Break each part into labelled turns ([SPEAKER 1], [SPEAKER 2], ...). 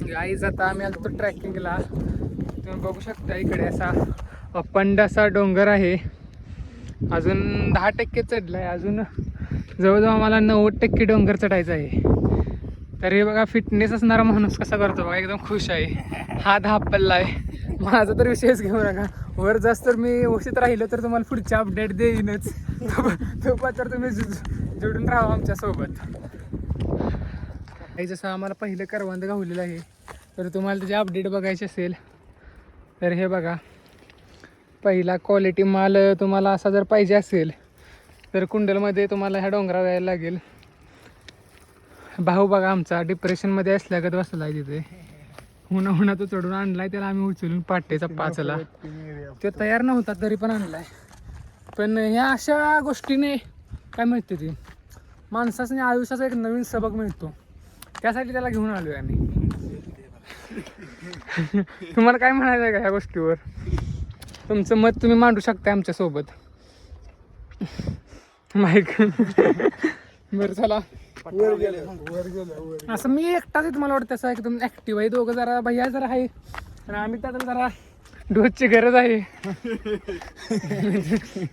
[SPEAKER 1] Guys आता आम्ही आलो ट्रॅकिंगला. तुम्ही बघू शकता इकडे असा अखंड असा डोंगर आहे. अजून 10% चढला आहे. अजून जवळजवळ आम्हाला 90% डोंगर चढायचं आहे. तर हे बघा फिटनेस असणारा माणूस कसा करतो बघा, एकदम खुश आहे. हात हापल्ला आहे. माझा तर विषयच घेऊ नका. वर जास्त तर मी वशीत राहिलो तर तुम्हाला पुढचे अपडेट देईनच. तोपर्यंत तर तुम्ही जोडून राहा आमच्यासोबत. जसं आम्हाला पहिलं करवंद गावलेलं आहे, तर तुम्हाला त्याचे अपडेट बघायचे असेल तर हे बघा. पहिला क्वालिटी माल तुम्हाला असा जर पाहिजे असेल तर कुंडलमध्ये तुम्हाला ह्या डोंगरावर यायला लागेल. भाऊ बघा आमचा डिप्रेशनमध्ये असल्यागत बसला आहे तिथे. हुना तो चढून आणलाय. त्याला आम्ही उचलून पाटेचा 5ला. तो तयार नव्हता तरी पण आणलाय. पण ह्या अशा गोष्टीने काय मिळते ती माणसाने आयुष्याचा एक नवीन सबक मिळतो. त्यासाठी त्याला घेऊन आलोय आम्ही. तुम्हाला काय म्हणायचं आहे का ह्या गोष्टीवर? तुमचं मत तुम्ही मांडू शकता आमच्यासोबत. माईक बरं चला. असं मी एकटाच आहे तुम्हाला वाटतं असं एकदम ऍक्टिव्ह आहे. दोघं जरा भैया जरा आहे आणि आम्ही त्याला जरा डोसची गरज आहे.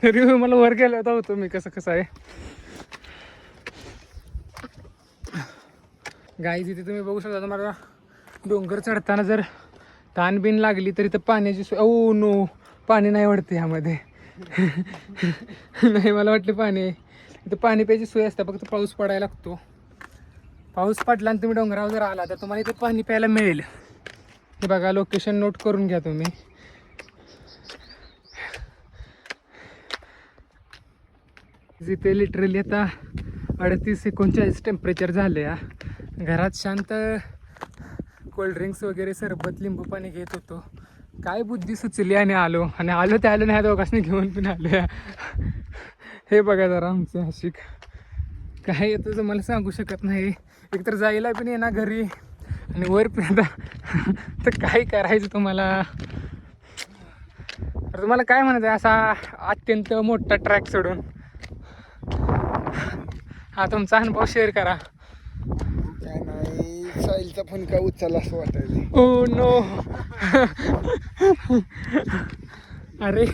[SPEAKER 1] तरी मला वर गेला होता मी कसं आहे. गाईज इथे तुम्ही बघू शकता. तुम्हाला डोंगर चढताना जर ताण बिन लागली तरी तर पाण्याची सोय. ओ नो, पाणी नाही वाटते ह्यामध्ये. नाही मला वाटलं पाणी आहे. इथं पाणी प्यायची सोय असते, फक्त पाऊस पडायला लागतो. पाऊस पडला आणि तुम्ही डोंगरावर जर आला तर तुम्हाला इथे पाणी प्यायला मिळेल. हे बघा, लोकेशन नोट करून घ्या तुम्ही. इथे लिटरली आता 38-39 टेम्परेचर झाले या. घरात शांत कोल्ड्रिंक्स वगैरे सरबत लिंबू पाणी घेत होतो. काय बुद्धी सुचली आणि आलो ते आलो नाही. दोघांनी घेऊन पण आलो या. हे बघा जरा आमचं आशिक काय येतं मला सांगू शकत नाही. एकतर जायला पण येणार घरी आणि वर पण आता तर काय करायचं तुम्हाला. तर तुम्हाला काय म्हणायचं आहे असा अत्यंत मोठा ट्रॅक सोडून? हा तुमचा अनुभव शेअर करा.
[SPEAKER 2] काय नाही, साईलचा फोन काय उचलला असं वाटायला.
[SPEAKER 1] Oh no. अरे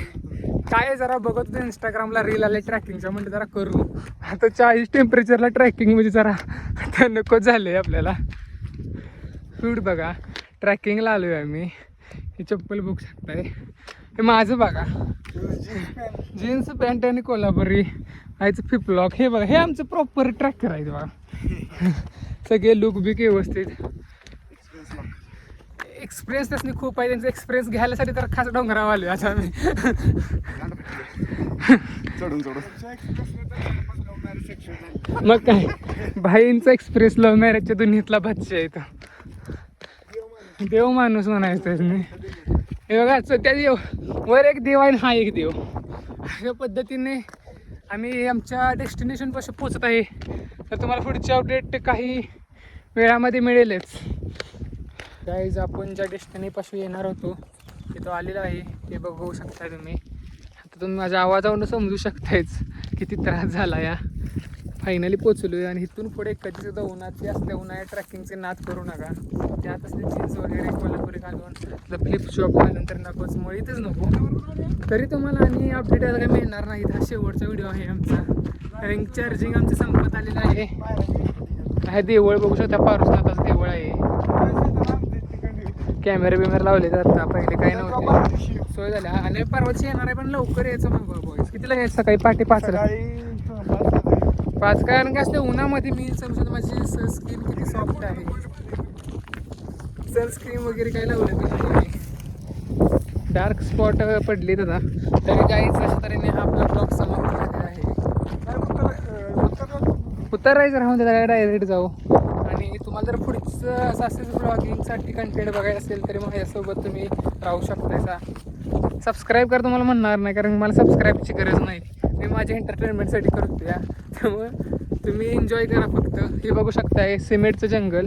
[SPEAKER 1] काय जरा बघत होतो इंस्टाग्रामला रील आले ट्रॅकिंगच्या, म्हणजे जरा करू. आता 40 टेम्परेचरला ट्रॅकिंग म्हणजे जरा आता नकोच झालं आहे आपल्याला. फूड बघा, ट्रॅकिंगला आलो आहे आम्ही. हे चप्पल बघू शकताय. हे माझं बघा, जीन्स पॅन्ट आणि कोल्हापुरी आयचं फ्लिपलॉक. हे बघा, हे आमचं प्रॉपर ट्रॅकर आहे बघा. सगळे लुक बिक व्यवस्थित. एक्सपिरियन्स त्यासनी खूप आहे. त्यांचा एक्सपिरियन्स घ्यायसाठी तर खास डोंगरावर आलो आता आम्ही. मग काय, भाईंचा एक्सप्रेस लव्ह मॅरेजच्या दुनियेतला बादशाह आहे तो. देव माणूस म्हणायचं तुम्ही. हे बघा, त्या देव वर एक देव आहे, हा एक देव. अशा पद्धतीने आम्ही आमच्या डेस्टिनेशनपासून पोचत आहे. तर तुम्हाला पुढची अपडेट काही वेळामध्ये मिळेलच. गाईज आपण ज्या डेस्टिनेशनपासून येणार होतो तिथं आलेलं आहे, ते बघू शकताय तुम्ही. आता तुम्ही माझ्या आवाजावरून समजू शकतायच किती त्रास झाला या. फायनली पोचलो आहे. आणि इथून पुढे कधी सुद्धा उन्हाचे असल्या उन्हाळ्या ट्रॅकिंगचे नाद करू नका. त्यात असले जीन्स वगैरे कोल्हापुरी घालून फ्लिप शॉप घालून तर नकोच, मुळीतच नको. तरी तुम्हाला आणि अपडेट यायला काही मिळणार नाही. हा शेवटचा व्हिडिओ आहे आमचा. कारण चार्जिंग आमचं संपत आलेलं आहे. हा देवळ बघू शकता, पारुसनाथाचं देवळ आहे. कॅमेरे बिमेरे लावले जातात, पहिले काही नव्हते, सोय झाल्या. आणि परवाची येणार आहे, पण लवकर यायचं मग बॉईज. कितीला यायचं? सकाळी पहाटे 5ला. 5 काय आणि काय असते उन्हामध्ये. मी समजतो माझी स्किन किती सॉफ्ट आहे. सनस्क्रीन वगैरे काय लावलं नाही. डार्क स्पॉट पडले आता. तरी काहीच अशा तऱ्हेने हा आपला ब्लॉग समाप्त झालेला आहे. उतरायचं राहून त्याला डायरेक्ट जाऊ. आणि तुम्हाला जर पुढचं असं असेल ब्लॉगिंगसाठी कंटेंट बघायचं असेल तरी माझ्यासोबत तुम्ही राहू शकता. सबस्क्राईब करा तुम्हाला म्हणणार नाही, कारण मला सबस्क्राईबची गरज नाही. मी माझ्या एंटरटेनमेंटसाठी करतो या. त्यामुळं तुम्ही एन्जॉय करा फक्त. हे बघू शकता, हे सिमेंटचं जंगल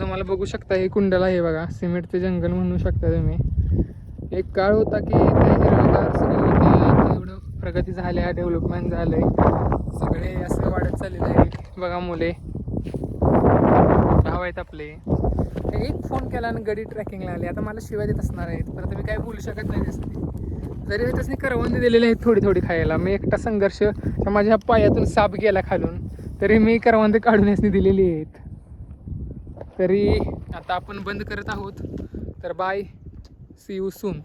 [SPEAKER 1] तुम्हाला बघू शकता. हे कुंडला आहे बघा, सिमेंटचं जंगल म्हणू शकता तुम्ही. एक काळ होता की एवढं प्रगती झाल्या, डेव्हलपमेंट झालंय, सगळे असं वाढत चाललेलं आहे. बघा मुले, भाव आहेत आपले. एक फोन केला आणि गडी ट्रॅकिंगला आले. आता मला शिवाय देत असणार आहेत, पण आता मी काय बोलू शकत नाही त्यासनी. जरी मी त्यासनी करवंदी दिलेली आहेत थोडी थोडी खायला. मी एकटा संघर्ष माझ्या पायातून साप गेला खालून, तरी मी करवंदी काढून यासनी दिलेली आहेत. तरी आता आपण बंद करत आहोत. तर बाय, सी यू सून.